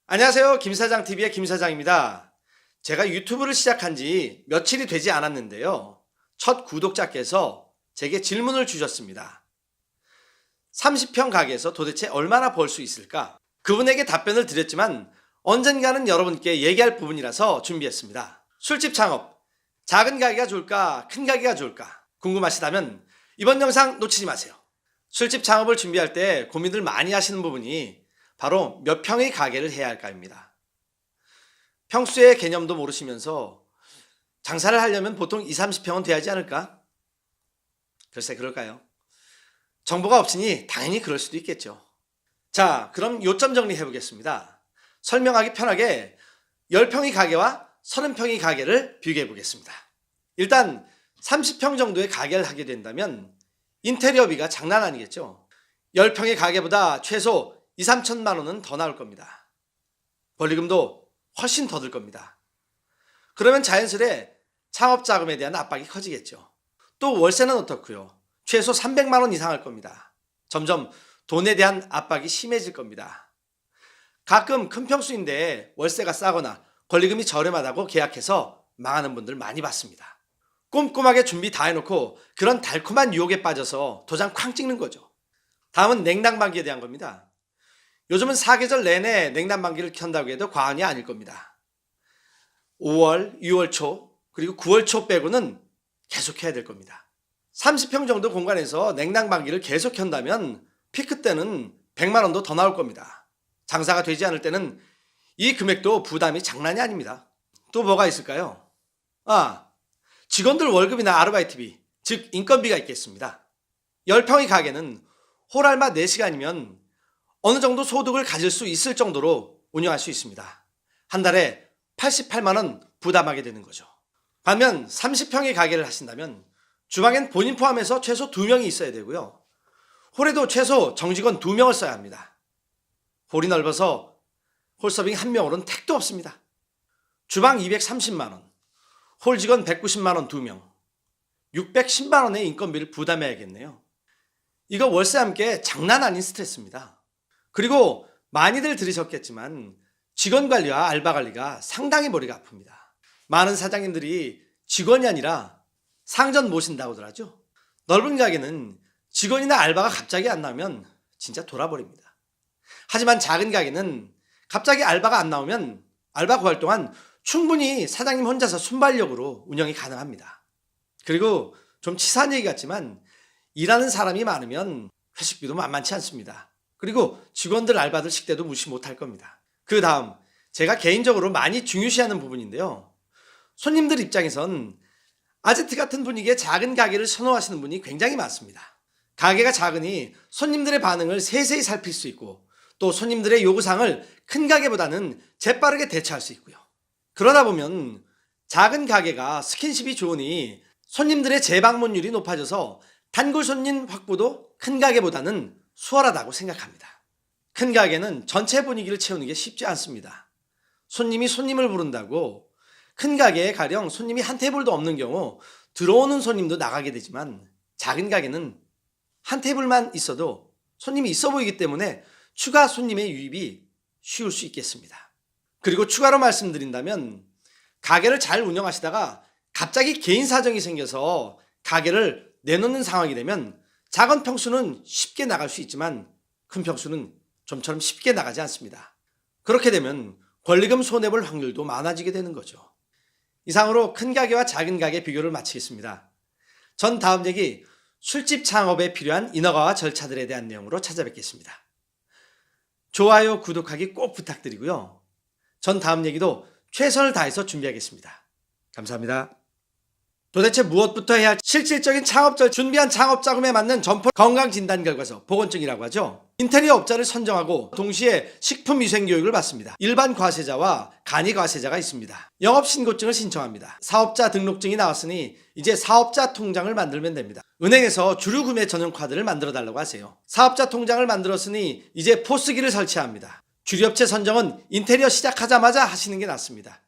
안녕하세요. 김사장TV의 김사장입니다. 제가 유튜브를 시작한 지 며칠이 되지 않았는데요. 첫 구독자께서 제게 질문을 주셨습니다. 30평 가게에서 도대체 얼마나 벌 수 있을까? 그분에게 답변을 드렸지만 언젠가는 여러분께 얘기할 부분이라서 준비했습니다. 술집 창업, 작은 가게가 좋을까? 큰 가게가 좋을까? 궁금하시다면 이번 영상 놓치지 마세요. 술집 창업을 준비할 때 고민들 많이 하시는 부분이 바로 몇 평의 가게를 해야 할까입니다. 평수의 개념도 모르시면서 장사를 하려면 보통 20, 30평은 돼야지 않을까? 글쎄 그럴까요? 정보가 없으니 당연히 그럴 수도 있겠죠. 자, 그럼 요점 정리해 보겠습니다. 설명하기 편하게 10평의 가게와 30평의 가게를 비교해 보겠습니다. 일단 30평 정도의 가게를 하게 된다면 인테리어비가 장난 아니겠죠. 10평의 가게보다 최소 2, 3천만 원은 더 나올 겁니다. 권리금도 훨씬 더 들 겁니다. 그러면 자연스레 창업 자금에 대한 압박이 커지겠죠. 또 월세는 어떻고요? 최소 300만 원 이상 할 겁니다. 점점 돈에 대한 압박이 심해질 겁니다. 가끔 큰 평수인데 월세가 싸거나 권리금이 저렴하다고 계약해서 망하는 분들 많이 봤습니다. 꼼꼼하게 준비 다 해놓고 그런 달콤한 유혹에 빠져서 도장 쾅 찍는 거죠. 다음은 냉난방기에 대한 겁니다. 요즘은 사계절 내내 냉난방기를 켠다고 해도 과언이 아닐 겁니다. 5월, 6월 초, 그리고 9월 초 빼고는 계속 해야 될 겁니다. 30평 정도 공간에서 냉난방기를 계속 켠다면 피크 때는 100만 원도 더 나올 겁니다. 장사가 되지 않을 때는 이 금액도 부담이 장난이 아닙니다. 또 뭐가 있을까요? 직원들 월급이나 아르바이트비, 즉 인건비가 있겠습니다. 10평의 가게는 홀알바 4시간이면 어느 정도 소득을 가질 수 있을 정도로 운영할 수 있습니다. 한 달에 88만 원 부담하게 되는 거죠. 반면 30평의 가게를 하신다면 주방엔 본인 포함해서 최소 2명이 있어야 되고요. 홀에도 최소 정직원 2명을 써야 합니다. 홀이 넓어서 홀서빙 1명으로는 택도 없습니다. 주방 230만 원, 홀 직원 190만 원 2명, 610만 원의 인건비를 부담해야겠네요. 이거 월세 함께 장난 아닌 스트레스입니다. 그리고 많이들 들으셨겠지만 직원 관리와 알바 관리가 상당히 머리가 아픕니다. 많은 사장님들이 직원이 아니라 상전 모신다고들 하죠. 넓은 가게는 직원이나 알바가 갑자기 안 나오면 진짜 돌아버립니다. 하지만 작은 가게는 갑자기 알바가 안 나오면 알바 구할 동안 충분히 사장님 혼자서 순발력으로 운영이 가능합니다. 그리고 좀 치사한 얘기 같지만 일하는 사람이 많으면 회식비도 만만치 않습니다. 그리고 직원들 알바들 식대도 무시 못할 겁니다. 그 다음 제가 개인적으로 많이 중요시하는 부분인데요. 손님들 입장에선 아제트 같은 분위기의 작은 가게를 선호하시는 분이 굉장히 많습니다. 가게가 작으니 손님들의 반응을 세세히 살필 수 있고 또 손님들의 요구사항을 큰 가게보다는 재빠르게 대처할 수 있고요. 그러다 보면 작은 가게가 스킨십이 좋으니 손님들의 재방문율이 높아져서 단골 손님 확보도 큰 가게보다는 수월하다고 생각합니다. 큰 가게는 전체 분위기를 채우는 게 쉽지 않습니다. 손님이 손님을 부른다고 큰 가게에 가령 손님이 한 테이블도 없는 경우 들어오는 손님도 나가게 되지만 작은 가게는 한 테이블만 있어도 손님이 있어 보이기 때문에 추가 손님의 유입이 쉬울 수 있겠습니다. 그리고 추가로 말씀드린다면 가게를 잘 운영하시다가 갑자기 개인 사정이 생겨서 가게를 내놓는 상황이 되면 작은 평수는 쉽게 나갈 수 있지만 큰 평수는 좀처럼 쉽게 나가지 않습니다. 그렇게 되면 권리금 손해볼 확률도 많아지게 되는 거죠. 이상으로 큰 가게와 작은 가게 비교를 마치겠습니다. 전 다음 얘기 술집 창업에 필요한 인허가와 절차들에 대한 내용으로 찾아뵙겠습니다. 좋아요, 구독하기 꼭 부탁드리고요. 전 다음 얘기도 최선을 다해서 준비하겠습니다. 감사합니다. 도대체 무엇부터 해야 할지 실질적인 창업절 준비한 창업 자금에 맞는 점포 건강진단결과서 보건증이라고 하죠. 인테리어 업자를 선정하고 동시에 식품위생교육을 받습니다. 일반 과세자와 간이 과세자가 있습니다. 영업신고증을 신청합니다. 사업자 등록증이 나왔으니 이제 사업자 통장을 만들면 됩니다. 은행에서 주류구매 전용 카드를 만들어 달라고 하세요. 사업자 통장을 만들었으니 이제 포스기를 설치합니다. 주류업체 선정은 인테리어 시작하자마자 하시는 게 낫습니다.